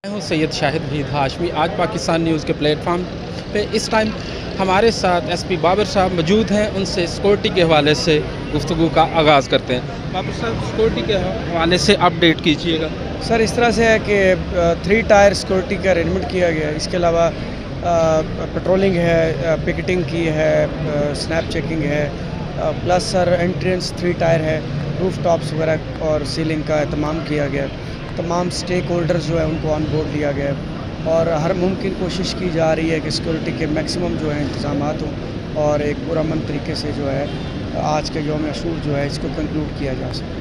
میں ہوں سید شاہد وحید ہاشمی۔ آج پاکستان نیوز کے پلیٹ فارم پہ اس ٹائم ہمارے ساتھ ایس پی بابر صاحب موجود ہیں۔ ان سے سیکورٹی کے حوالے سے گفتگو کا آغاز کرتے ہیں۔ بابر صاحب، سیکورٹی کے حوالے سے اپڈیٹ کیجیے گا۔ سر اس طرح سے ہے کہ 3 ٹائر سیکورٹی کا ارینجمنٹ کیا گیا ہے۔ اس کے علاوہ پٹرولنگ ہے، پکٹنگ کی ہے، سنیپ چیکنگ ہے، پلس سر انٹرنس 3 ٹائر ہے، روف ٹاپس وغیرہ اور سیلنگ کا اہتمام کیا گیا ہے۔ تمام سٹیک ہولڈرز جو ہے ان کو آن بورڈ لیا گیا ہے اور ہر ممکن کوشش کی جا رہی ہے کہ سیکورٹی کے میکسیمم جو ہے انتظامات ہوں اور ایک پرامن طریقے سے جو ہے آج کے یوم عاشور جو ہے اس کو کنکلوڈ کیا جا سکے۔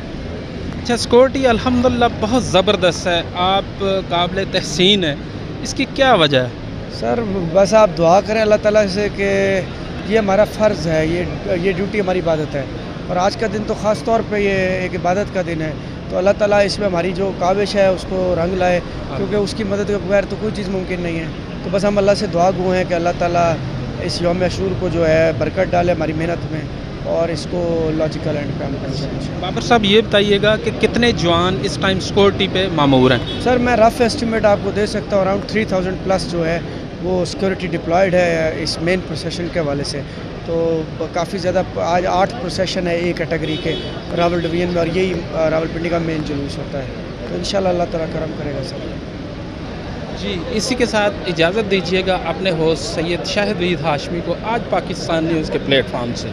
اچھا، سیکورٹی الحمدللہ بہت زبردست ہے، آپ قابل تحسین ہیں، اس کی کیا وجہ ہے؟ سر بس آپ دعا کریں اللہ تعالیٰ سے کہ یہ ہمارا فرض ہے، یہ ڈیوٹی ہماری عبادت ہے اور آج کا دن تو خاص طور پہ یہ ایک عبادت کا دن ہے، تو اللہ تعالیٰ اس میں ہماری جو کاوش ہے اس کو رنگ لائے، کیونکہ اس کی مدد کے بغیر تو کوئی چیز ممکن نہیں ہے۔ تو بس ہم اللہ سے دعا گو ہیں کہ اللہ تعالیٰ اس یوم عاشور کو جو ہے برکت ڈالے ہماری محنت میں اور اس کو لاجیکل اینڈ پہ ہم کر سکیں۔ بابر صاحب، یہ بتائیے گا کہ کتنے جوان اس ٹائم سیکورٹی پہ مامور ہیں؟ سر میں رف ایسٹیمیٹ آپ کو دے سکتا ہوں، اراؤنڈ 3000 پلس جو ہے وہ سیکورٹی ڈپلائڈ ہے اس مین پروسیشن کے حوالے سے۔ تو کافی زیادہ آج 8 پروسیشن ہے ایک کیٹیگری کے راول ڈویژن میں اور یہی راول پنڈی کا مین جلوس ہوتا ہے، تو انشاءاللہ اللہ تعالیٰ کرم کرے گا سر۔ جی، اسی کے ساتھ اجازت دیجیے گا اپنے ہوسٹ سید شاہد وحید ہاشمی کو آج پاکستان نیوز کے پلیٹ فارم سے۔